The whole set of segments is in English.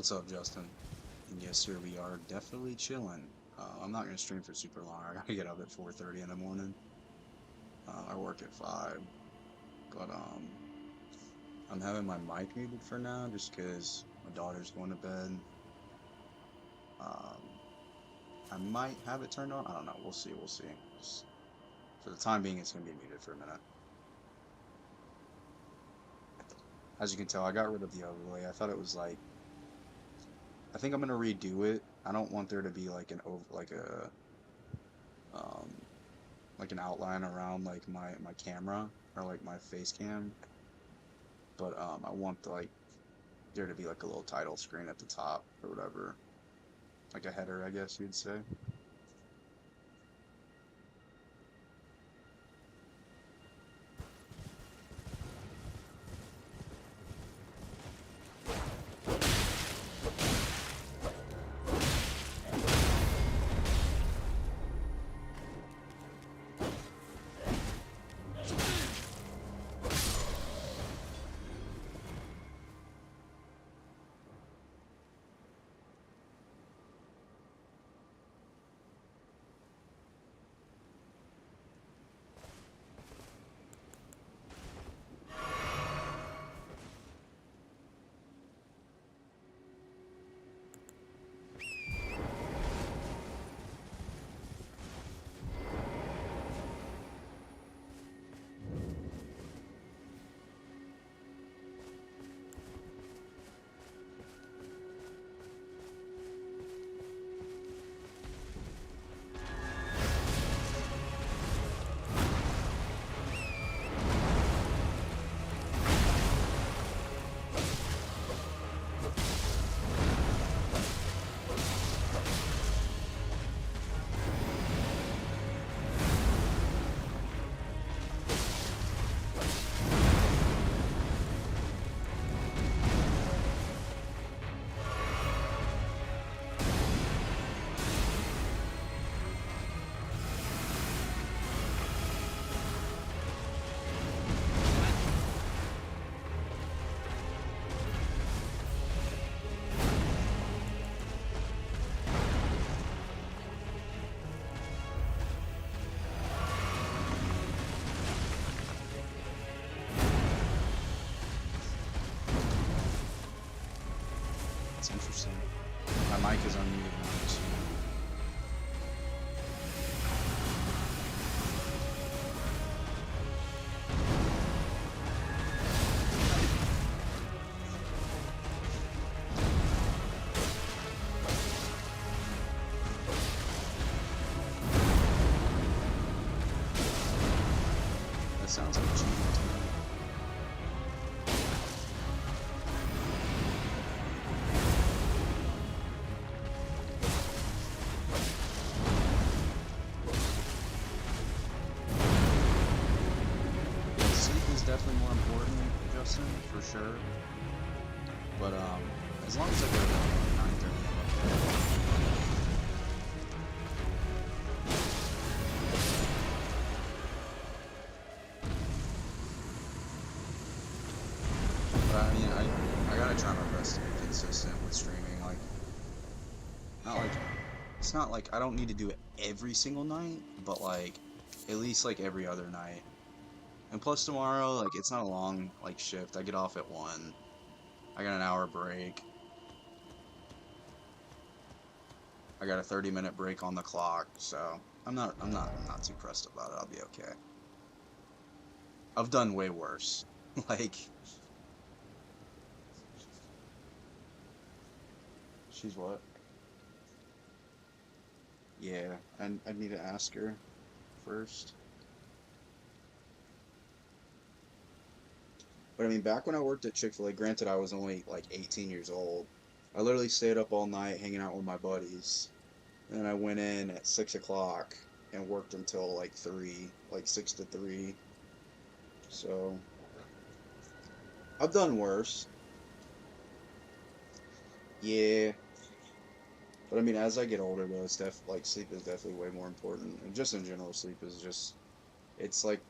What's up, Justin? And yes, sir, we are definitely chilling. I'm not gonna stream for super long. I gotta get up at 4:30 in the morning. I work at 5, but I'm having my mic muted for now just 'cause my daughter's going to bed. Um, I might have it turned on. I don't know. We'll see. We'll see. Just for the time being, it's gonna be muted for a minute. As you can tell, I got rid of the overlay. I thought it was like I think I'm gonna redo it. I don't want there to be like an over um like an outline around like my camera or like my face cam, but I want there to be like a little title screen at the top or whatever, like a header, I guess you'd say. It's interesting. My mic is unmuted now, so that sounds like cheating to me. Yeah, sleep is definitely more important, Justin, for sure. But as long as I go to bed at 9:30, I'm okay. But I mean, I gotta try my best to be consistent with streaming. Like, not like it's not like I don't need to do it every single night, but like at least like every other night. And plus tomorrow, like it's not a long like shift. I get off at 1. I got an hour break. I got a 30-minute break on the clock, so I'm not too pressed about it. I'll be okay. I've done way worse. Like she's what? Yeah, and I need to ask her first. But I mean, back when I worked at Chick-fil-A, granted I was only like 18 years old, I literally stayed up all night hanging out with my buddies. And then I went in at 6 o'clock and worked until like 3, like 6 to 3. So I've done worse. Yeah. But I mean, as I get older though, like sleep is definitely way more important. And just in general, sleep is just, it's like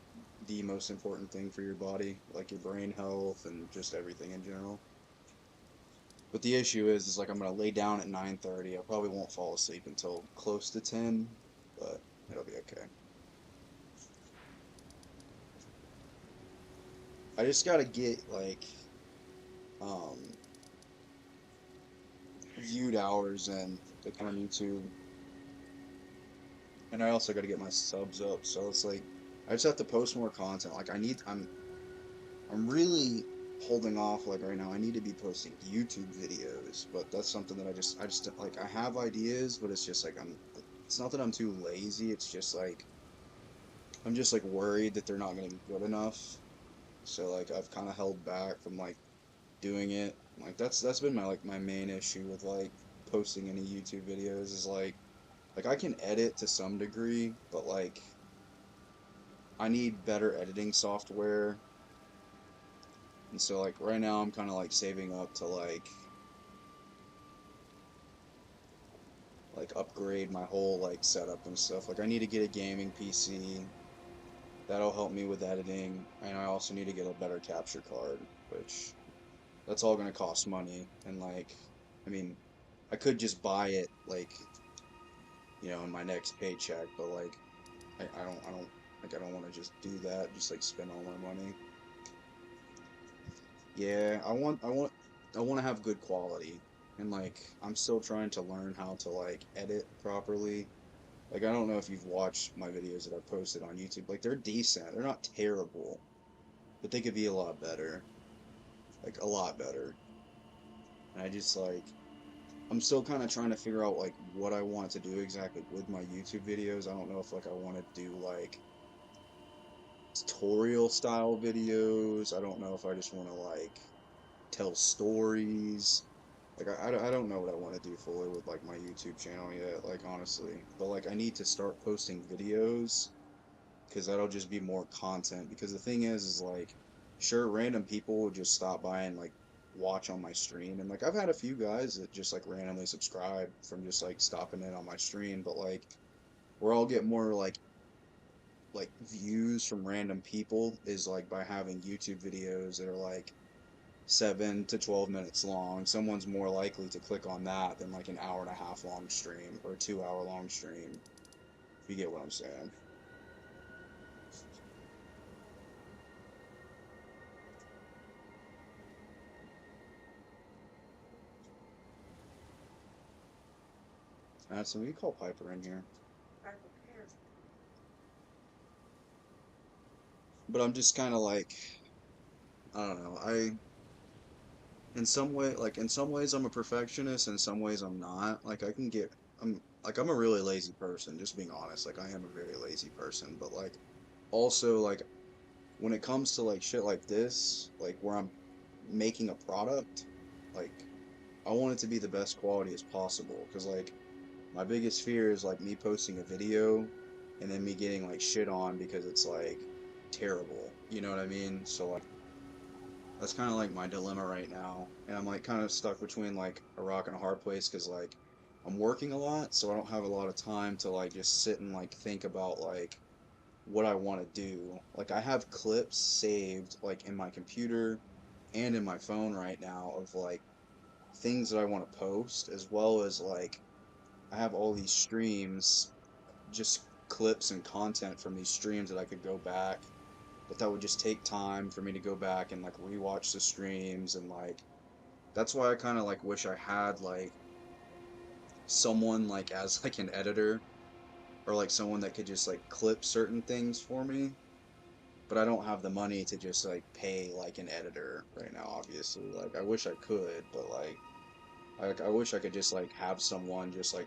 the most important thing for your body, like your brain health and just everything in general. But the issue is like I'm gonna lay down at 9:30. I probably won't fall asleep until close to 10, but it'll be okay. I just gotta get like um viewed hours in like on YouTube, and I also gotta get my subs up. So it's like I just have to post more content. Like I'm really holding off like right now. I need to be posting YouTube videos, but that's something that I just like I have ideas, but it's just like it's not that I'm too lazy, it's just like I'm just like worried that they're not going to be good enough. So like I've kind of held back from like doing it. Like that's been my main issue with like posting any YouTube videos is like I can edit to some degree, but like I need better editing software. And so like right now I'm kind of like saving up to like upgrade my whole like setup and stuff. Like I need to get a gaming PC. That'll help me with editing, and I also need to get a better capture card, which that's all gonna cost money. And like, I mean, I could just buy it like, in my next paycheck, but like, I don't want to just do that, just like spend all my money. Yeah, I want to have good quality, and like, I'm still trying to learn how to like edit properly. Like, I don't know if you've watched my videos that I posted on YouTube. Like, they're decent. They're not terrible, but they could be a lot better. Like, a lot better. And I just like I'm still kind of trying to figure out like what I want to do exactly with my YouTube videos. I don't know if like I want to do like tutorial style videos. I don't know if I just want to like tell stories. Like I don't know what I want to do fully with like my YouTube channel yet, like honestly. But like I need to start posting videos because that'll just be more content. Because the thing is like, sure, random people will just stop by and like watch on my stream, and like I've had a few guys that just like randomly subscribe from just like stopping in on my stream, but like where I'll get more like views from random people is like by having YouTube videos that are like 7 to 12 minutes long. Someone's more likely to click on that than like an hour and a half long stream or a 2 hour long stream. If you get what I'm saying. So we call Piper in here. But I'm just kind of like, I don't know. In some ways, I'm a perfectionist. In some ways, I'm not. Like, I'm a really lazy person, just being honest. Like, I am a very lazy person. But, like, also, like, when it comes to, like, shit like this, like, where I'm making a product, like, I want it to be the best quality as possible. Because, like, my biggest fear is, like, me posting a video and then me getting, like, shit on because it's, like, terrible. You know what I mean? So, like, that's kind of like my dilemma right now, and I'm like kind of stuck between like a rock and a hard place because like I'm working a lot, so I don't have a lot of time to like just sit and like think about like what I want to do. Like I have clips saved like in my computer and in my phone right now of like things that I want to post, as well as like I have all these streams, just clips and content from these streams that I could go back, but that would just take time for me to go back and like rewatch the streams. And like that's why I kind of like wish I had like someone like as like an editor, or like someone that could just like clip certain things for me, but I don't have the money to just like pay like an editor right now, obviously. Like I wish I could, but like I wish I could just like have someone just like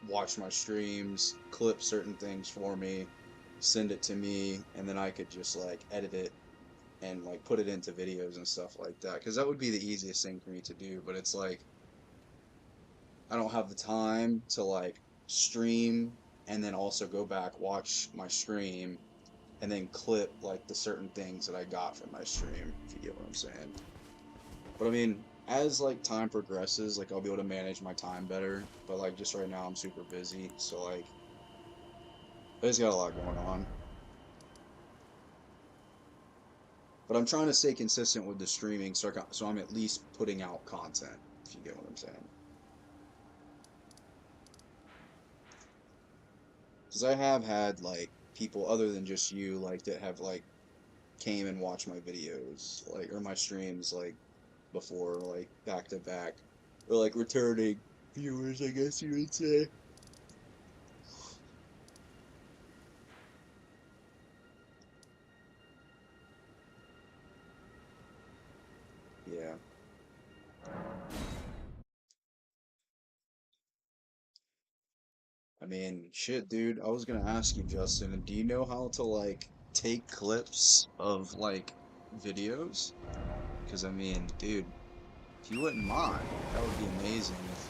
watch my streams, clip certain things for me, send it to me, and then I could just like edit it and like put it into videos and stuff like that, because that would be the easiest thing for me to do. But it's like I don't have the time to like stream and then also go back watch my stream and then clip like the certain things that I got from my stream, if you get what I'm saying. But I mean, as like time progresses, like I'll be able to manage my time better, but like just right now I'm super busy, so like I just got a lot going on. But I'm trying to stay consistent with the streaming, so I'm at least putting out content. if you get what I'm saying. Because I have had like people other than just you like that have like came and watched my videos like or my streams like before like back to back or like returning viewers, I guess you would say. Yeah. I mean, shit, dude. I was gonna ask you, Justin, do you know how to like take clips of like videos? Because I mean, dude, if you wouldn't mind, that would be amazing if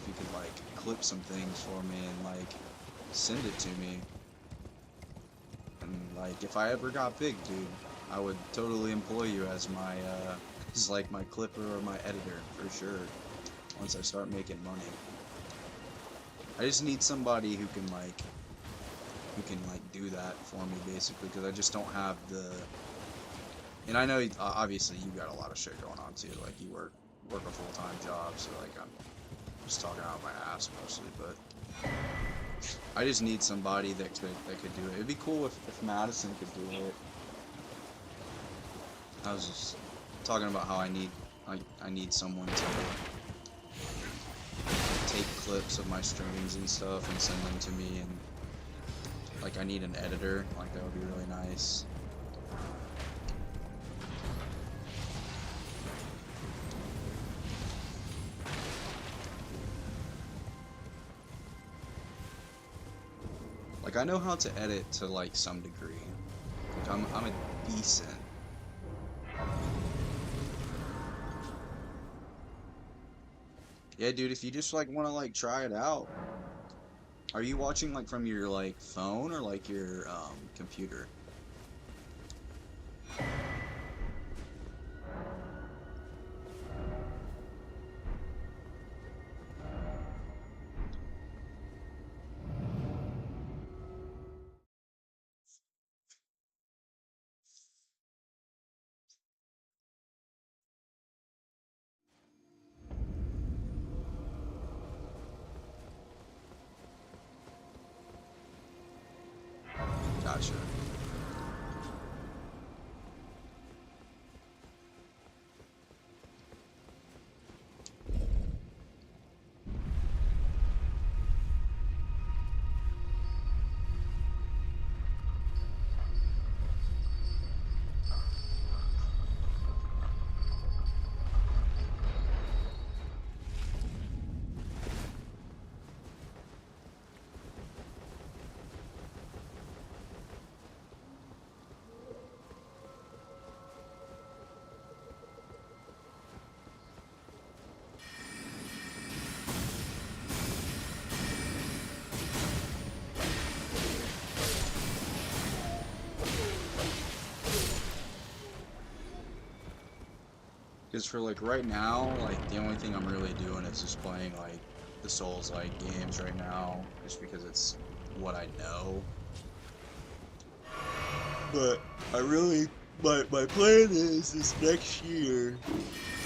you could like clip some things for me and like send it to me. And like if I ever got big, dude, I would totally employ you as my as like my clipper or my editor for sure once I start making money. I just need somebody who can like do that for me basically because I just don't have the and I know obviously you got a lot of shit going on too, like you work a full-time job, so like I'm just talking out my ass mostly, but I just need somebody that could do it. It'd be cool if Madison could do it. I was just talking about how I need someone to take clips of my streams and stuff and send them to me, and like I need an editor, like that would be really nice. Like I know how to edit to like some degree. Like I'm a decent. Yeah, dude, if you just like want to like try it out. Are you watching like from your like phone or like your computer? Gotcha. Because for like right now, like the only thing I'm really doing is just playing like the Souls like games right now, just because it's what I know. But I really my plan is next year.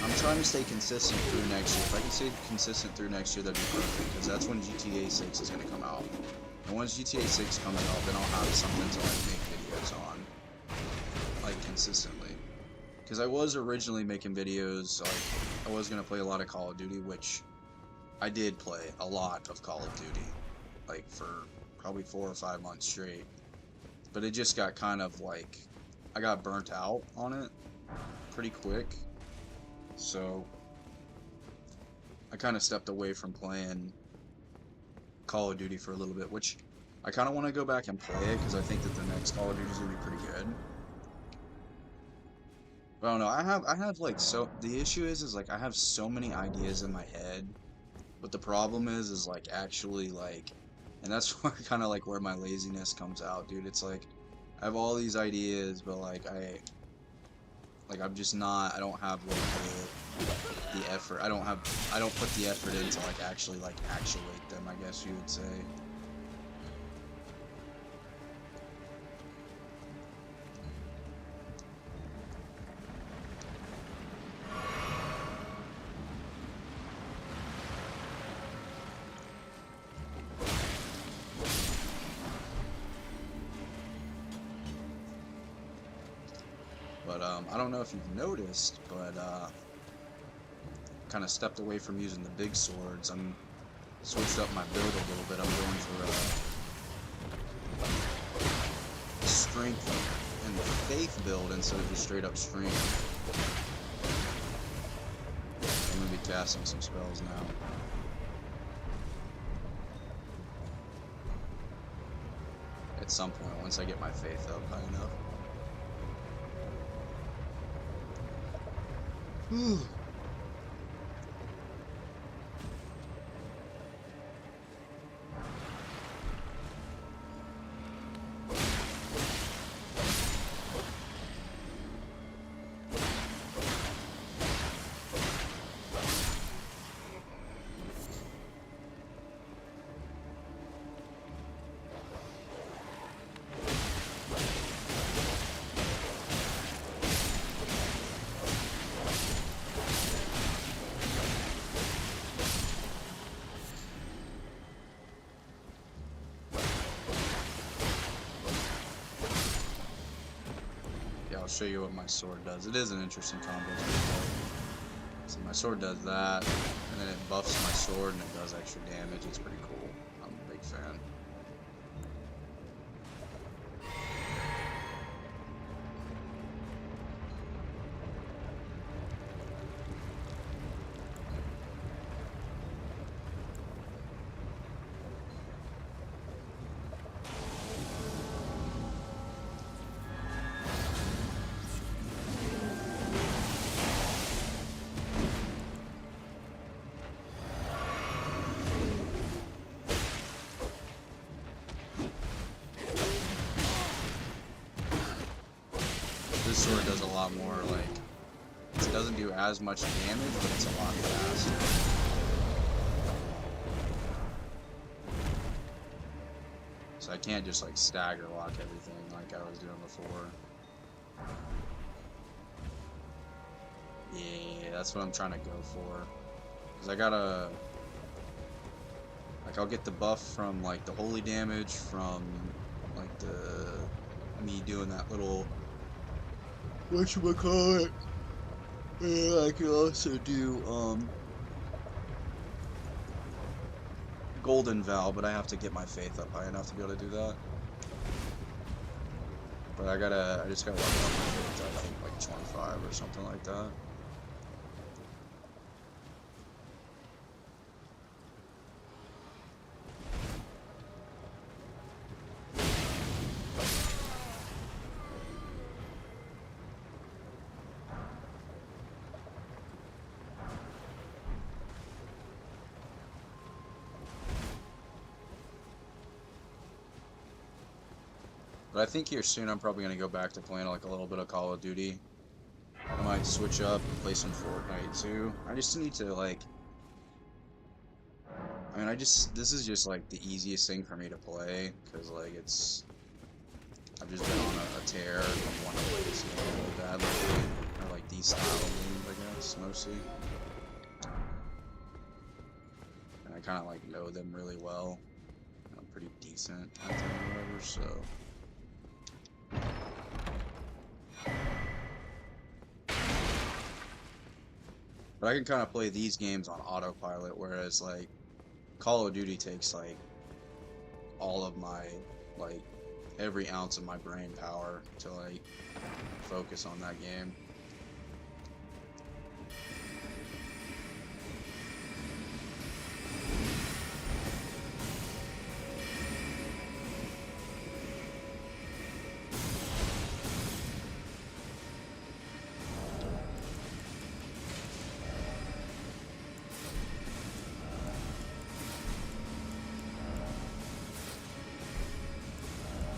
I'm trying to stay consistent through next year. If I can stay consistent through next year, that'd be perfect, because that's when GTA 6 is gonna come out. And once GTA 6 comes out, then I'll have something to like make videos on, like consistently. Because I was originally making videos, like I was gonna play a lot of Call of Duty, which I did play a lot of Call of Duty, like for probably 4 or 5 months straight. But it just got kind of like I got burnt out on it pretty quick, so I kind of stepped away from playing Call of Duty for a little bit, which I kind of want to go back and play it because I think that the next Call of Duty is gonna be pretty good. But I don't know. I have like so the issue is like I have so many ideas in my head, but the problem is like actually like, and that's where kind of like where my laziness comes out, dude. It's like I have all these ideas, but like I'm just not. I don't have like the effort. I don't put the effort into like actually like actuate them, I guess you would say. But I don't know if you've noticed, but kind of stepped away from using the big swords. I'm switched up my build a little bit. I'm going for strength and faith build instead of just straight up stream. I'm gonna be casting some spells now. At some point, once I get my faith up high enough. Whew. I'll show you what my sword does. It is an interesting combo. So my sword does that, and then it buffs my sword and it does extra damage. It's pretty cool. I'm a big fan. This sword does a lot more, like, it doesn't do as much damage, but it's a lot faster. So I can't just, like, stagger lock everything like I was doing before. Yeah, that's what I'm trying to go for. Because I gotta, like, I'll get the buff from, like, the holy damage from, like, me doing that little, whatchamacallit. Yeah, I can also do, Golden Vow, but I have to get my faith up high enough to be able to do that. But I just gotta level up my faith to, I think, like 25 or something like that. But I think here soon I'm probably going to go back to playing like a little bit of Call of Duty. I might switch up and play some Fortnite too. I just need to like, I mean this is just like the easiest thing for me to play, because like I've just been on a tear and want to play this game really bad lately. Or like these style games, I guess, mostly. And I kind of like know them really well. I'm pretty decent at them or whatever, so. But I can kind of play these games on autopilot, whereas like Call of Duty takes like all of my, like, every ounce of my brain power to like focus on that game.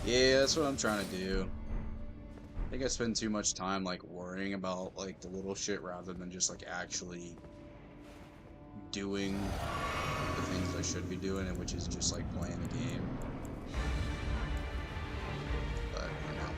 Yeah, that's what I'm trying to do. I think I spend too much time like worrying about like the little shit rather than just like actually doing the things I should be doing, and which is just like playing the game. But you know.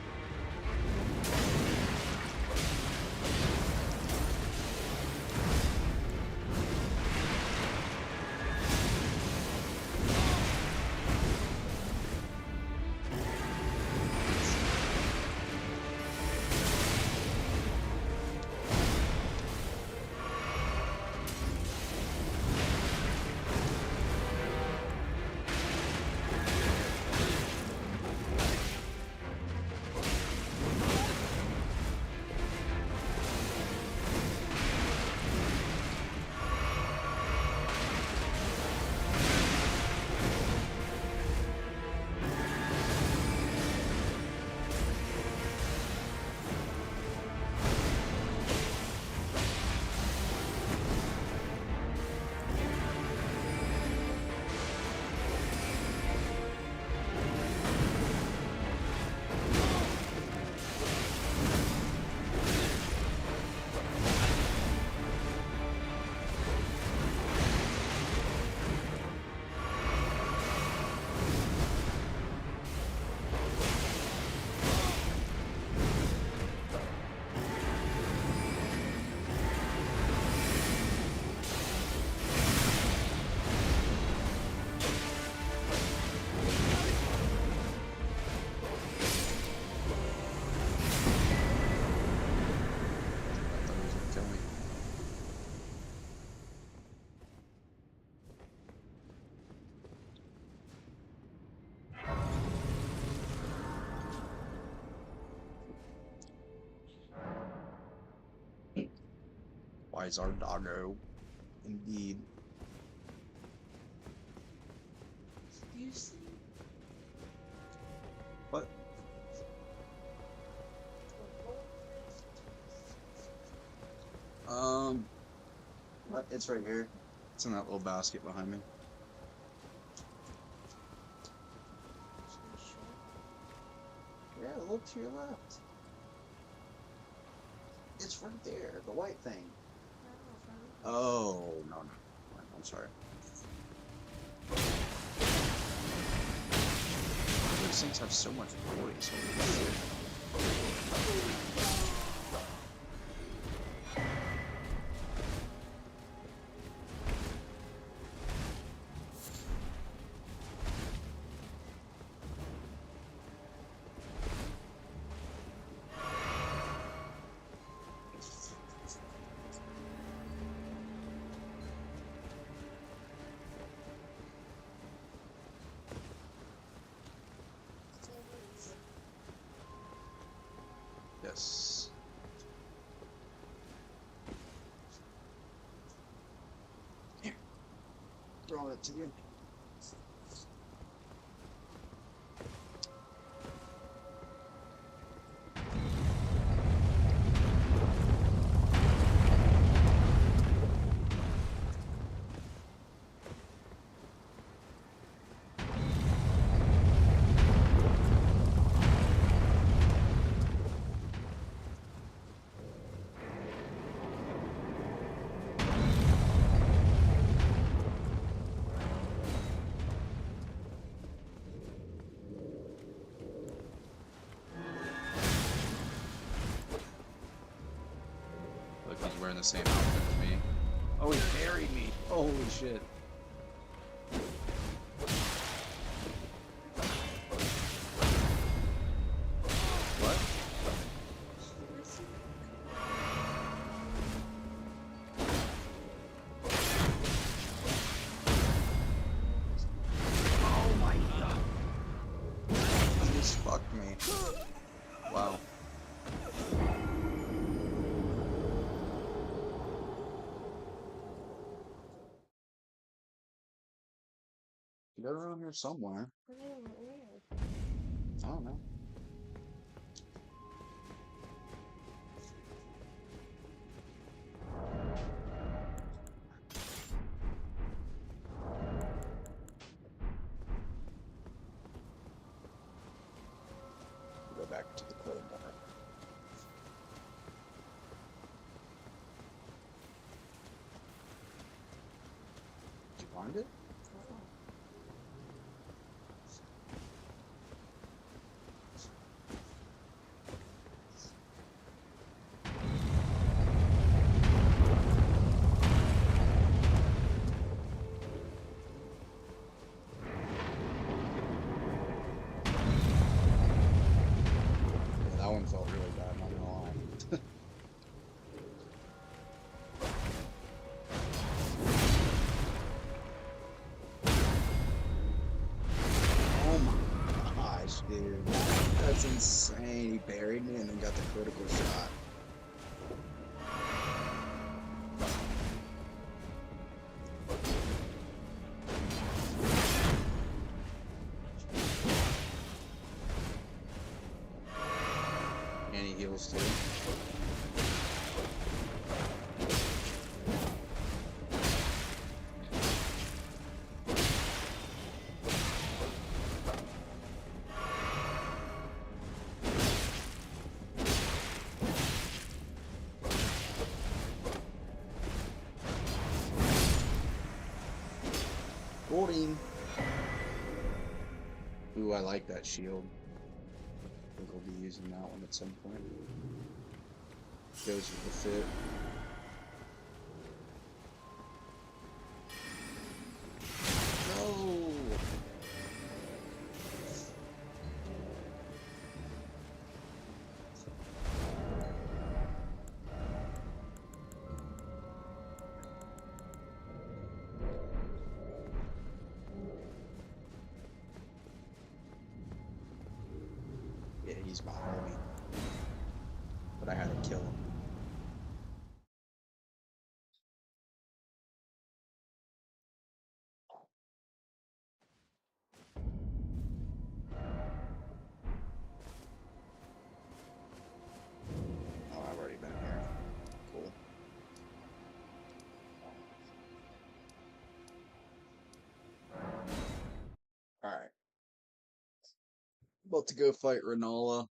sacrifice our doggo. Indeed. You see? What? What? It's right here. It's in that little basket behind me. Yeah, look to your left. It's right there, the white thing. Oh, no, no. I'm sorry. Those things have so much voice. Holy shit. Yes. Here. Throw it to you. Look, he's wearing the same outfit as me. Oh, he buried me. Holy shit. What? Oh my god. He just fucked me. Wow. They're around here somewhere. I don't know. Go back to the code bar. Did you find it? Yeah, that one felt really bad, not gonna lie. Oh my gosh, dude. That's insane. He buried me and then got the critical shot. And he heals too. Boarding. Ooh, I like that shield. I think I'll be using that one at some point. Goes with the fit. No! Yeah, he's my homie. But I had to kill him. About to go fight Renola.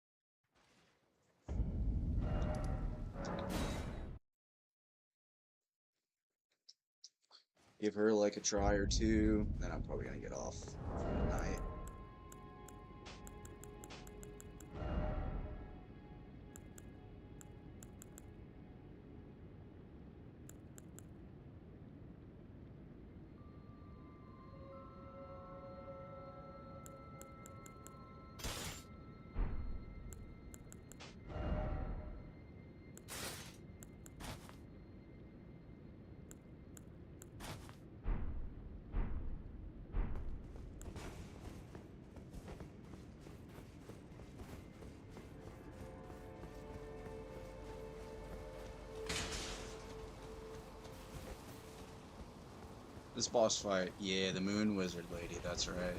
Give her like a try or two, then I'm probably gonna get off for the night. This boss fight, yeah, the Moon Wizard lady, that's right.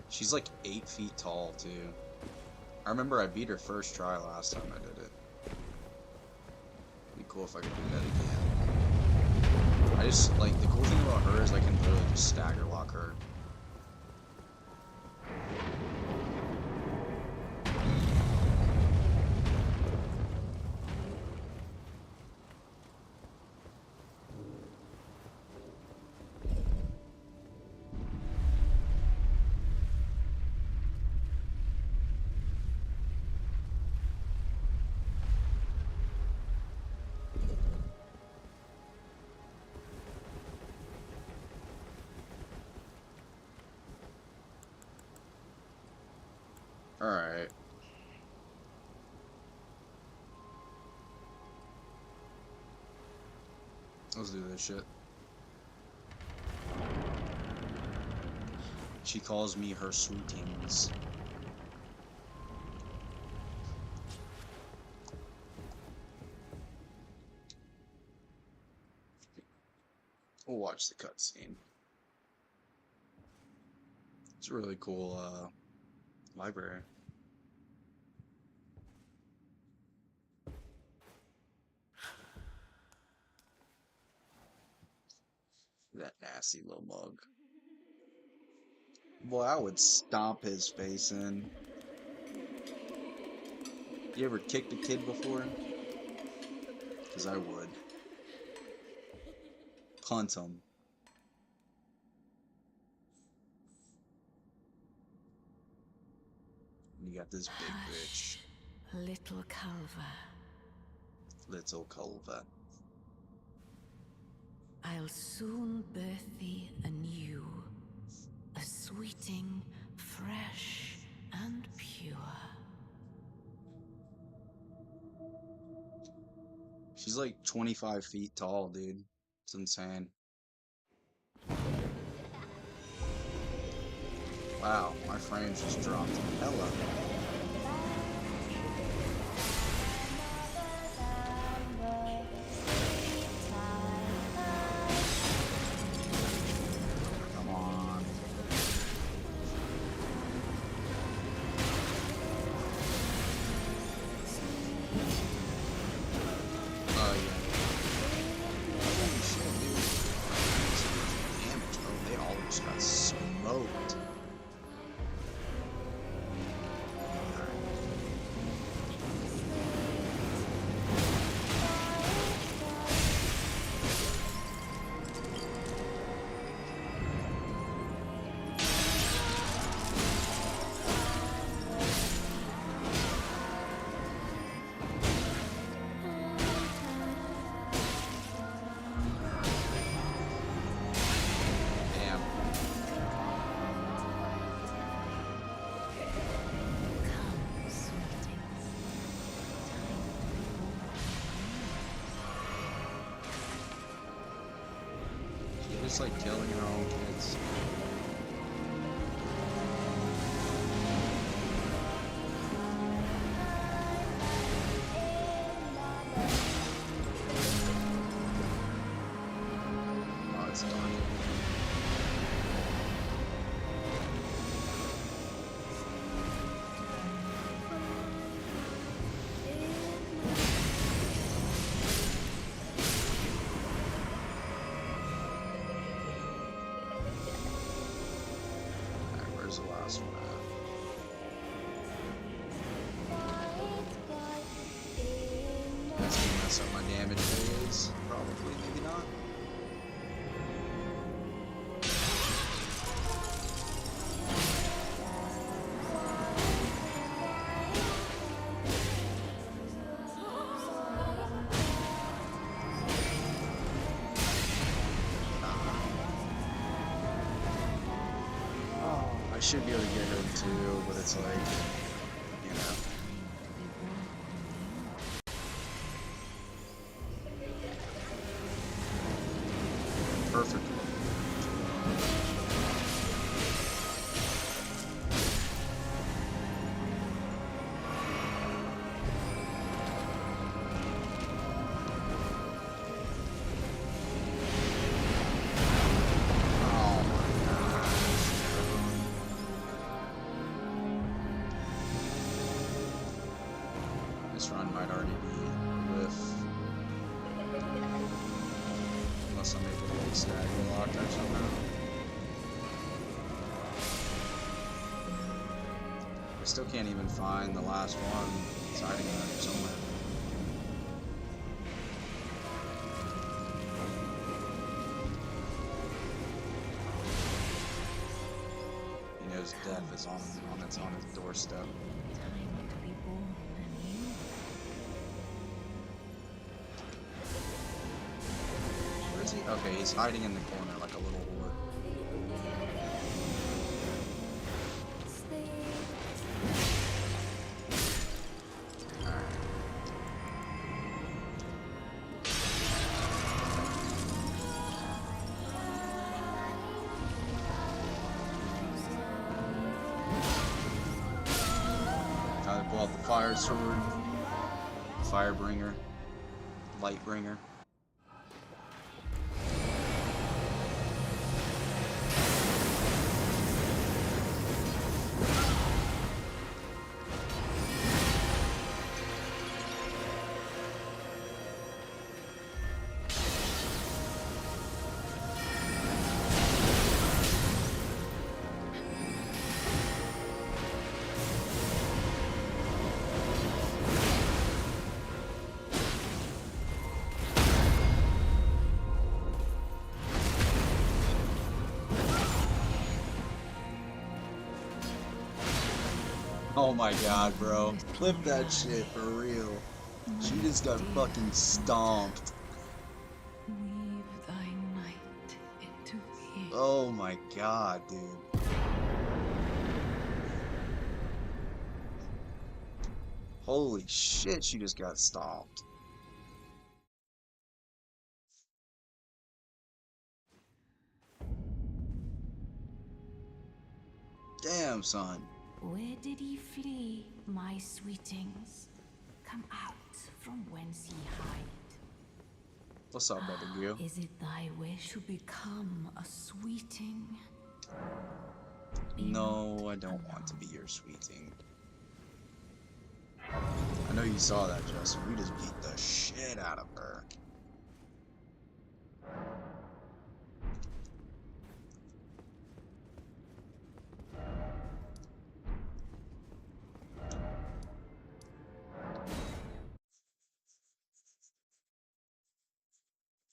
She's like 8 feet tall, too. I remember I beat her first try last time I did it. Be cool if I could do that again. I just, like, the cool thing about her is I can literally just stagger lock her. Alright. Let's do this shit. She calls me her sweetings. We'll watch the cutscene. It's a really cool library. That nasty little mug. Boy, I would stomp his face in. You ever kicked a kid before? Because I would. Punt him. You got this big bitch. Little Culver. Little Culver. I'll soon birth thee anew, a sweeting, fresh and pure. She's like 25 feet tall, dude. It's insane. Wow, my frames just dropped. Hella. Come on. Oh, yeah. Holy shit, dude. Damage, bro. They all just got smoked. Damn. Come, sweetings. She's just like killing her own kids. Oh, it's dark. mess up my damage phase. Probably, maybe not. I should be able to get him too, but it's like, you know. Perfect. This run might already be with, unless I'm able to like stagger lock or somehow. I still can't even find the last one. It's hiding in there somewhere. He knows death is on his doorstep. Time to be born anew. Where is he? Okay, he's hiding in the corner like a little whore. Time to pull out the fire sword, firebringer, lightbringer. Oh my god, bro. Flip that shit for real. She just got fucking stomped. Weave thy night into me. Oh my god, dude. Holy shit, she just got stomped. Damn, son. Where did ye flee, my sweetings? Come out from whence ye hide. What's up, brother Gio? Is it thy wish to become a sweeting? Be No, not I don't want to alone. be your sweeting. I know you saw that, Justin. We just beat the shit out of her.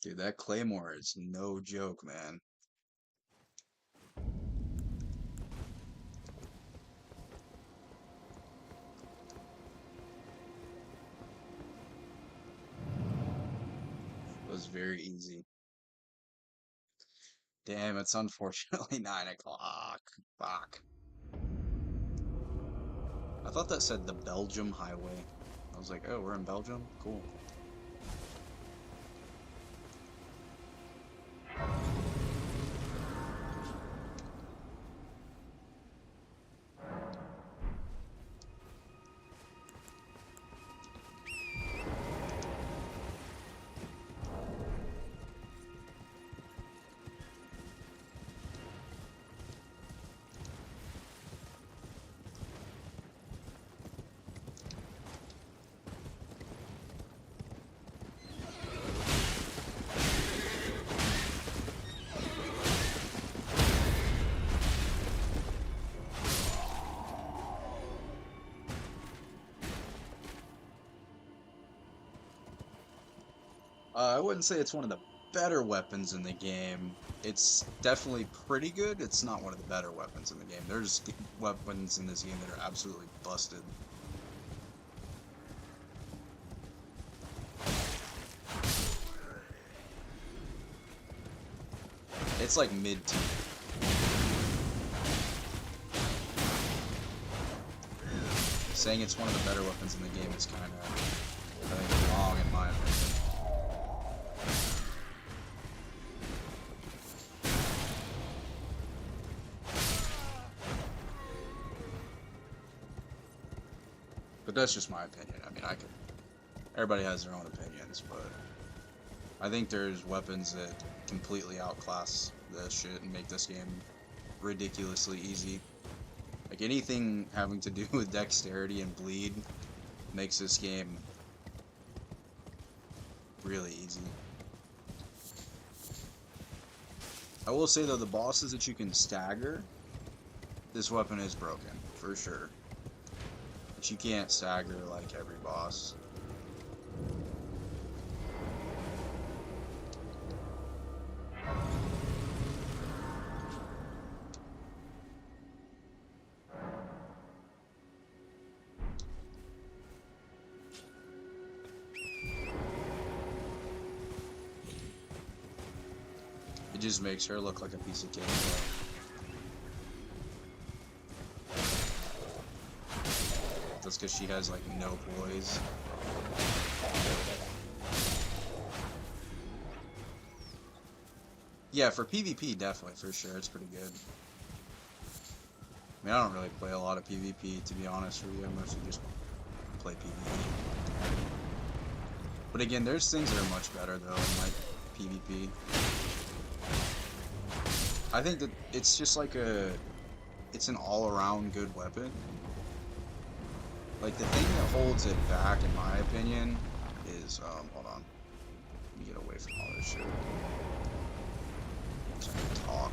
Dude, that Claymore is no joke, man. It was very easy. Damn, it's unfortunately 9 o'clock. Fuck. I thought that said the Belgium Highway. I was like, oh, we're in Belgium? Cool. I wouldn't say it's one of the better weapons in the game. It's definitely pretty good. It's not one of the better weapons in the game. There's weapons in this game that are absolutely busted. It's like mid-tier. Saying it's one of the better weapons in the game is kind of, I think, wrong in my opinion. But that's just my opinion. I mean, everybody has their own opinions, but I think there's weapons that completely outclass this shit and make this game ridiculously easy. Like anything having to do with dexterity and bleed makes this game really easy. I will say though, the bosses that you can stagger, this weapon is broken, for sure. But you can't stagger like every boss. It just makes her look like a piece of cake. That's because she has like no poise. Yeah, for PvP, definitely, for sure, it's pretty good. I mean, I don't really play a lot of PvP, to be honest with you. I mostly just play PvE. But again, there's things that are much better, though, in, like, PvP. I think that it's just like it's an all-around good weapon. Like, the thing that holds it back, in my opinion, is, hold on. Let me get away from all this shit. So I can talk.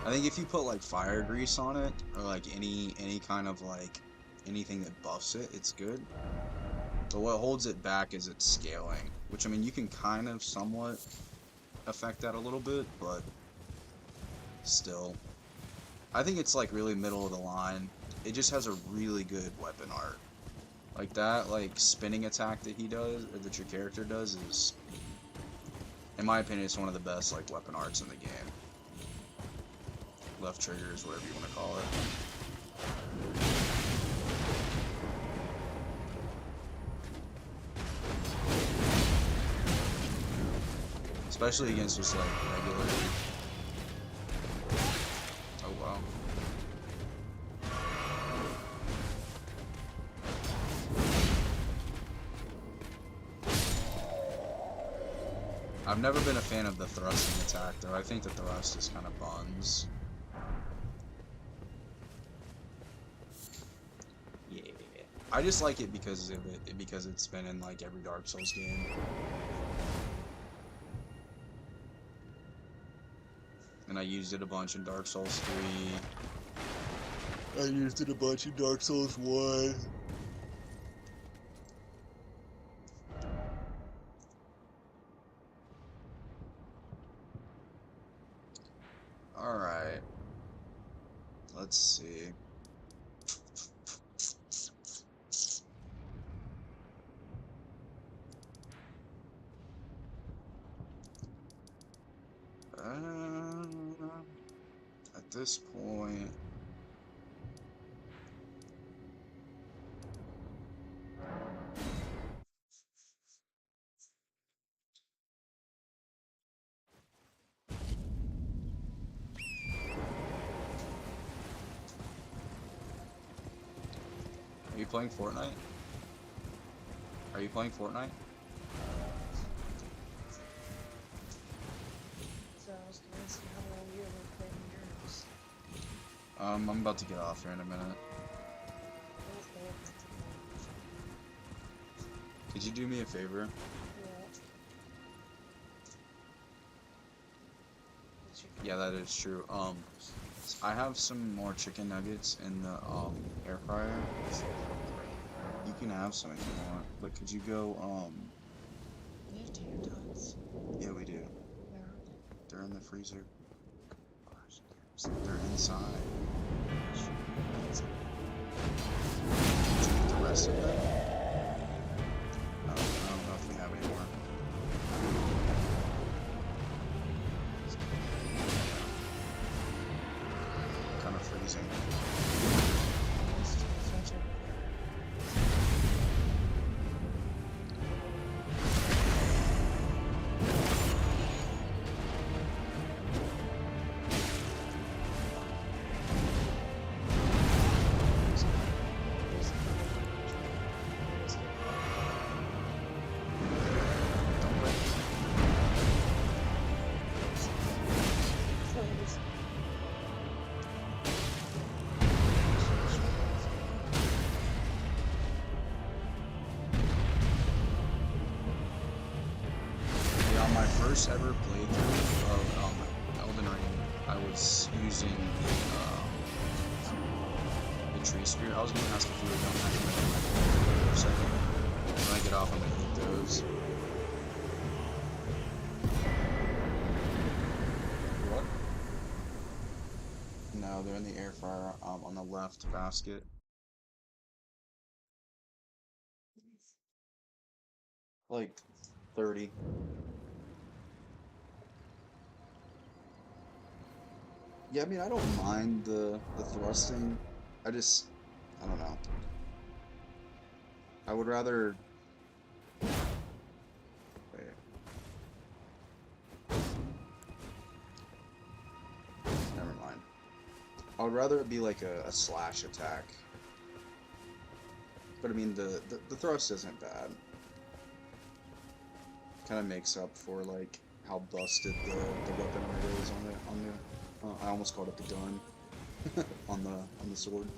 I think if you put, like, fire grease on it, or, like, any kind of, like, anything that buffs it, it's good. But what holds it back is its scaling, which, I mean, you can kind of somewhat affect that a little bit, but still. I think it's, like, really middle of the line. It just has a really good weapon art. Like, that, like, spinning attack that he does, or that your character does, is, in my opinion, it's one of the best, like, weapon arts in the game. Left triggers, whatever you want to call it. Especially against just like regular. Oh wow. I've never been a fan of the thrusting attack though. I think the thrust is kind of buns. Yeah. I just like it because of it, because it's been in like every Dark Souls game. And I used it a bunch in Dark Souls 3. I used it a bunch in Dark Souls 1. Alright. Let's see. At this point, are you playing Fortnite? Are you playing Fortnite? So I was gonna see how long you were playing yours. I'm about to get off here in a minute. Okay. Could you do me a favor? Yeah. Yeah, that is true. I have some more chicken nuggets in the air fryer. You can have some if you want, but could you go, We have tater tots. yeah, we do. Where are they? They're in the freezer. They're inside. Sure. Did you eat the rest of them? I don't know if we have any more. Kind of freezing. Just fridge over Don't wait. Yeah, on my first ever playthrough of Elden Ring, I was using the tree spear. I was gonna ask if you were done hacking my for a second. When I get off, I'm gonna eat those. What? No, they're in the air fryer on the left basket. Like 30. Yeah, I mean, I don't mind the thrusting. I don't know. I would rather wait. Never mind. I would rather it be like a slash attack. But I mean, the thrust isn't bad. Kind of makes up for like how busted the weapon art is on the I almost called it the gun on the sword.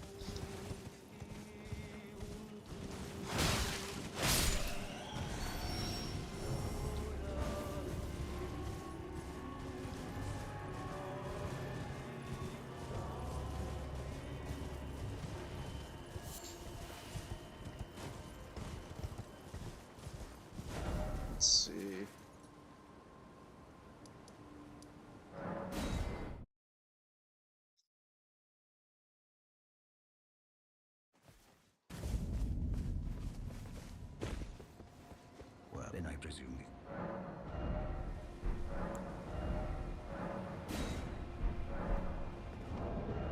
Let's see. Well, then I presume.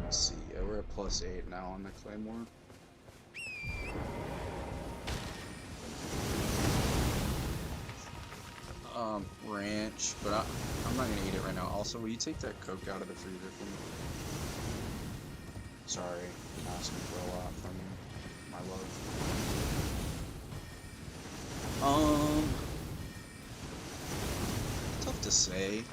Let's see. Yeah, we're at +8 now on the claymore. Ranch, but I'm not gonna eat it right now. Also, will you take that Coke out of the freezer for me? Sorry, I'm asking for a lot from you, my love. Tough to say.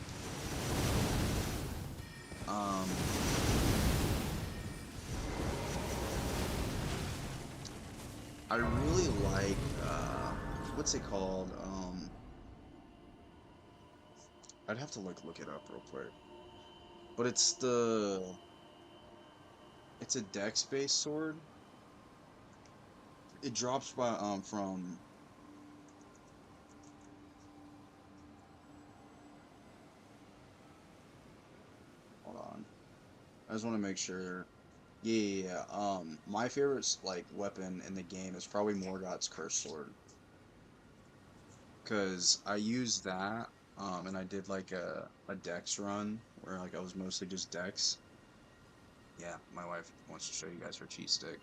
I really like, what's it called? I'd have to look it up real quick. But it's a dex-based sword. It drops by, from, hold on. I just want to make sure. Yeah. My favorite, like, weapon in the game is probably Morgoth's Curse Sword. Because I used that, and I did, like, a dex run, where, like, I was mostly just dex. Yeah, my wife wants to show you guys her cheat stick.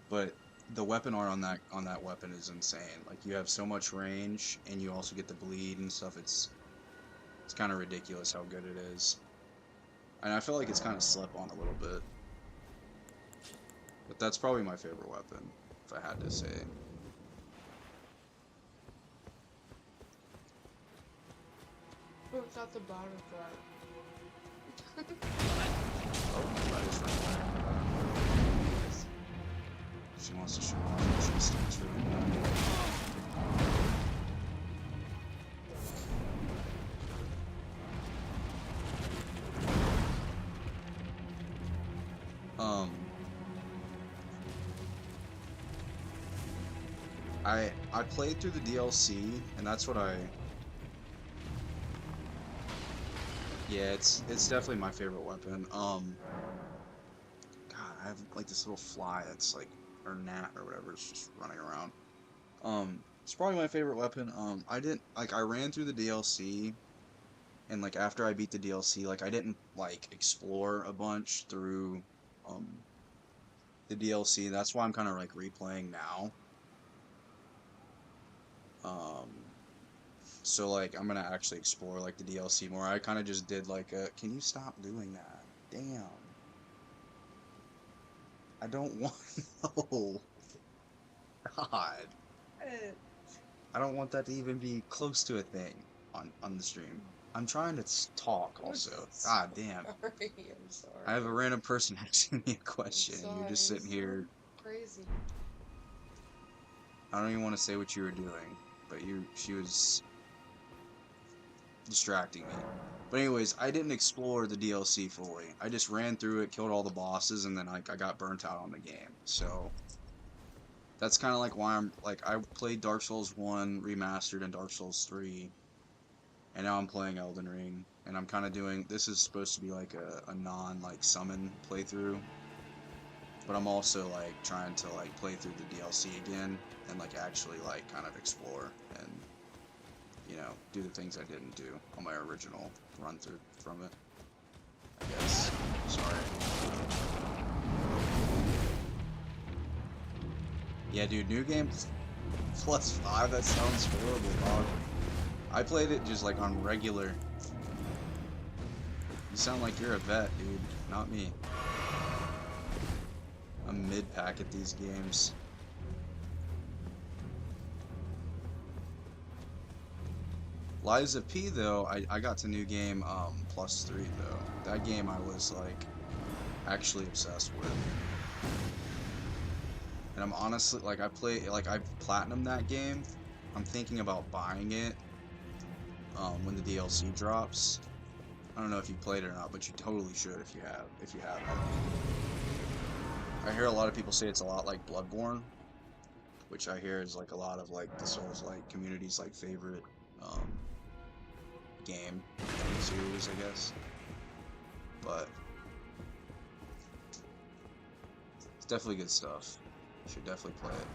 But the weapon art on that weapon is insane. Like, you have so much range, and you also get the bleed and stuff. It's kind of ridiculous how good it is. And I feel like it's kind of slept on a little bit. But that's probably my favorite weapon, if I had to say. Oh, it's at the bottom part. Oh, that is right. She wants to show off what she sticks really bad. I played through the DLC, and that's what I. Yeah, it's definitely my favorite weapon. God, I have like this little fly that's like, or gnat or whatever, it's just running around. It's probably my favorite weapon. I didn't like I ran through the DLC, and like after I beat the DLC, like I didn't like explore a bunch through um the DLC. That's why I'm kind of like replaying now. Um, so like I'm gonna actually explore like the DLC more. I kind of just did like a. Can you stop doing that? Damn. I don't want. No. God. Eh, I don't want that to even be close to a thing on the stream. I'm trying to talk I'm also. God damn. sorry. I'm I have a sorry. random person asking me a I'm question and you're sorry. just sitting It's so here. crazy. I don't even want to say what you were doing, but she was distracting me. But anyways, I didn't explore the DLC fully. I just ran through it, killed all the bosses, and then like I got burnt out on the game. So that's kind of like why I'm like I played Dark Souls 1 remastered and Dark Souls 3, and now I'm playing Elden Ring, and I'm kind of doing this is supposed to be like a non like summon playthrough, but I'm also like trying to like play through the DLC again and like actually like kind of explore and do the things I didn't do on my original run through from it. I guess. Sorry. Yeah, dude, new game +5. That sounds horrible, dog. I played it just like on regular. You sound like you're a vet, dude. Not me. I'm mid-pack at these games. Liza P though, I got to new game +3 though. That game I was like actually obsessed with. And I'm honestly like I've platinumed that game. I'm thinking about buying it when the DLC drops. I don't know if you played it or not, but you totally should if you haven't. I hear a lot of people say it's a lot like Bloodborne, which I hear is like a lot of like the Souls like community's like favorite um game from the series, I guess. But it's definitely good stuff. You should definitely play it.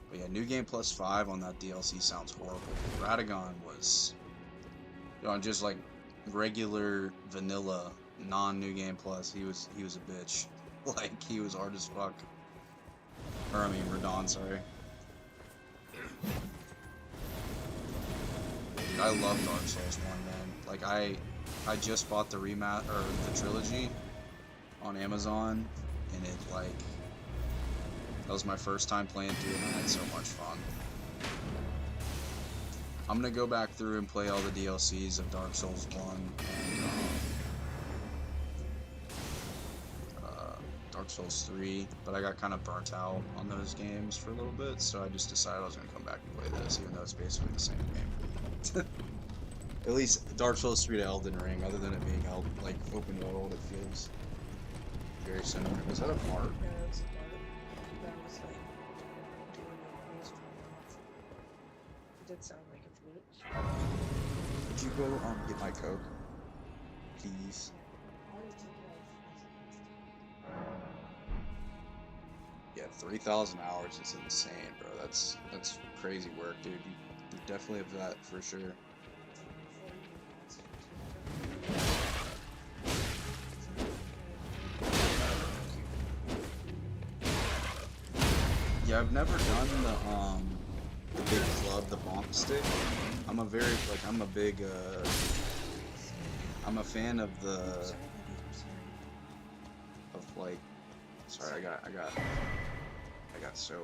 But yeah, new game +5 on that DLC sounds horrible. Radagon was, on just like regular vanilla non-new game plus, he was a bitch. Like he was hard as fuck. Or I mean Radon, sorry. Dude, I love Dark Souls 1, man. Like I just bought the or the trilogy on Amazon, and it like that was my first time playing through it, and I had so much fun. I'm gonna go back through and play all the DLCs of Dark Souls 1 and Dark Souls 3, but I got kind of burnt out on those games for a little bit, so I just decided I was gonna come back and play this, even though it's basically the same game. At least Dark Souls 3 to Elden Ring, other than it being like open world, it feels very similar. Was that a fart? Yeah, that's a part. That was like doing a noise from my mouth. It did sound like a flute. Could you go get my Coke, please? Yeah. I already took it out Yeah, 3,000 hours is insane, bro. That's crazy work, dude. You definitely have that for sure. before you even asked Yeah, I've never done the big club, the bonk stick. I'm a big I'm a fan of I'm sorry, honey. I'm sorry. like sorry, I got so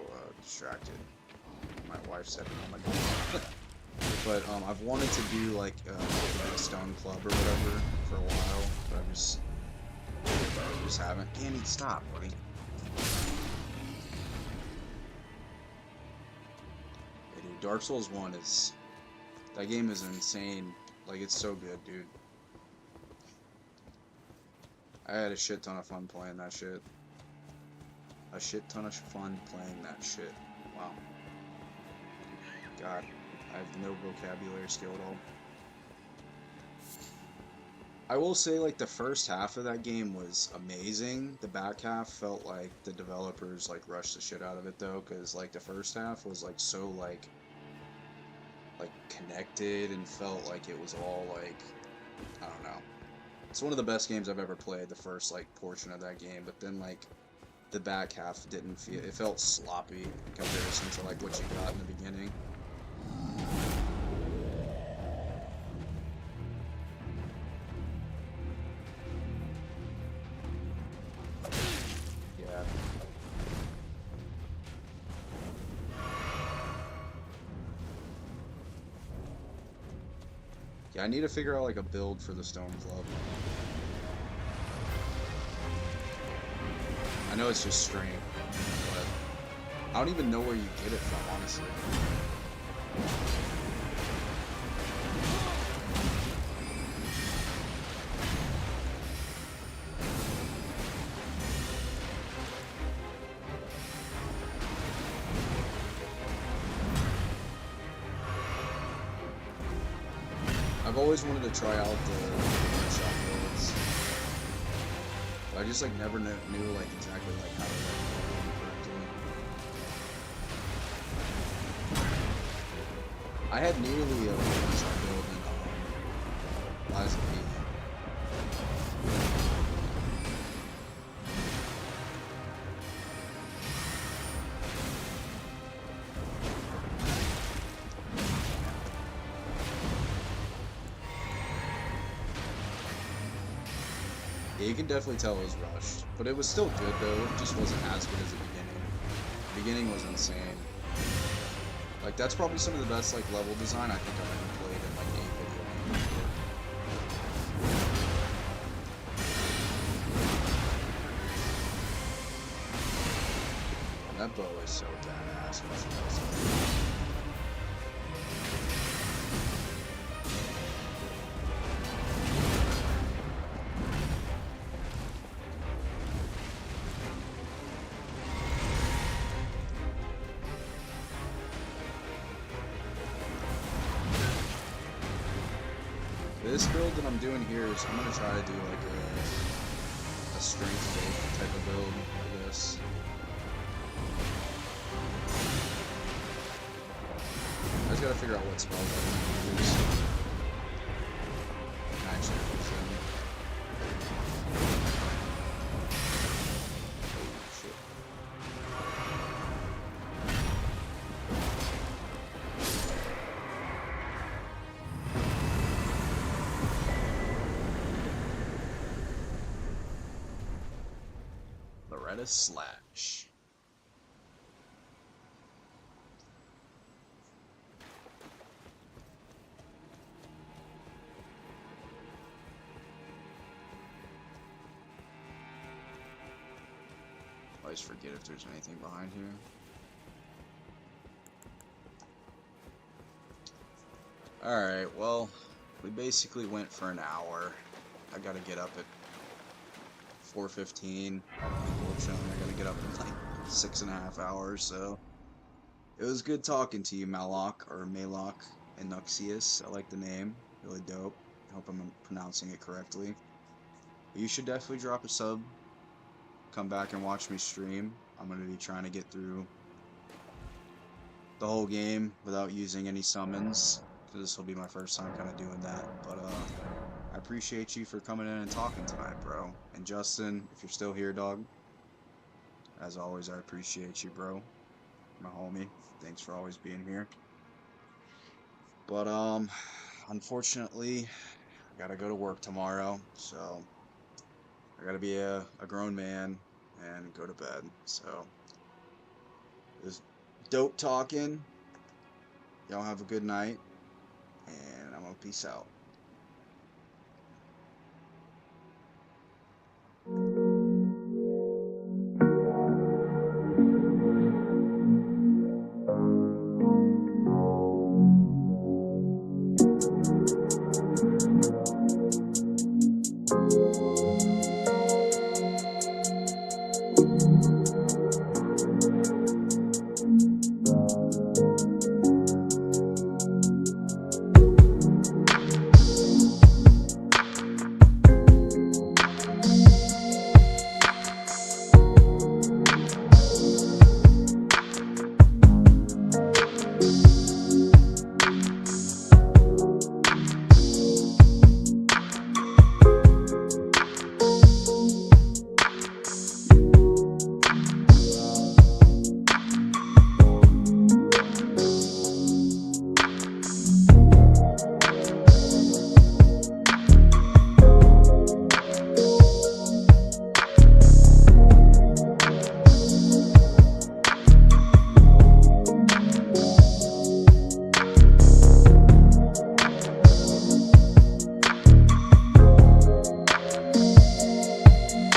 distracted. My wife said oh my god. But I've wanted to do like the big stone club or whatever for a while, but I just haven't. Danny, stop, buddy. Yeah, dude, Dark Souls 1 that game is insane. Like it's so good, dude. I had a shit ton of fun playing that shit. a shit ton of fun playing that shit. Wow. God, I have no vocabulary skill at all. I will say, like, the first half of that game was amazing. The back half felt like the developers, like, rushed the shit out of it, though, because, like, the first half was, like, so, like, connected and felt like it was all, like, I don't know. It's one of the best games I've ever played, the first, like, portion of that game, but then, like, the back half didn't feel, it felt sloppy in comparison to, like, what you got in the beginning. Yeah. Yeah, I need to figure out, like, a build for the Stone Club. I know it's just strength, but I don't even know where you get it from, honestly. I've always wanted to try out the one-shot builds, but I just, like, never knew like, exactly, like, how to, like, do them correctly. I had nearly a one-shot build in Lies of P. Yeah, you can definitely tell it was rushed, but it was still good though. It just wasn't as good as the beginning. The beginning was insane. Like, that's probably some of the best, like, level design I think I've ever played in, like, a video game before. That bow is so badass. This build that I'm doing here is I'm gonna try to do like a strength faith type of build, I guess. I just gotta figure out what spells I want to use. Actually, Loretta Slash. I always forget if there's anything behind here. Alright, well, we basically went for an hour. I gotta get up at 4:15. Unfortunately, I gotta get up in like 6.5 hours, so it was good talking to you, Malok, or Malok and Nuxius. I like the name. Really dope. I hope I'm pronouncing it correctly. But you should definitely drop a sub. Come back and watch me stream. I'm going to be trying to get through the whole game without using any summons, because this will be my first time kind of doing that. But I appreciate you for coming in and talking tonight, bro. And Justin, if you're still here, dog, as always, I appreciate you, bro. My homie. Thanks for always being here. But unfortunately, I gotta go to work tomorrow, so I gotta be a grown man and go to bed. So it was dope talking. Y'all have a good night, and I'm gonna peace out.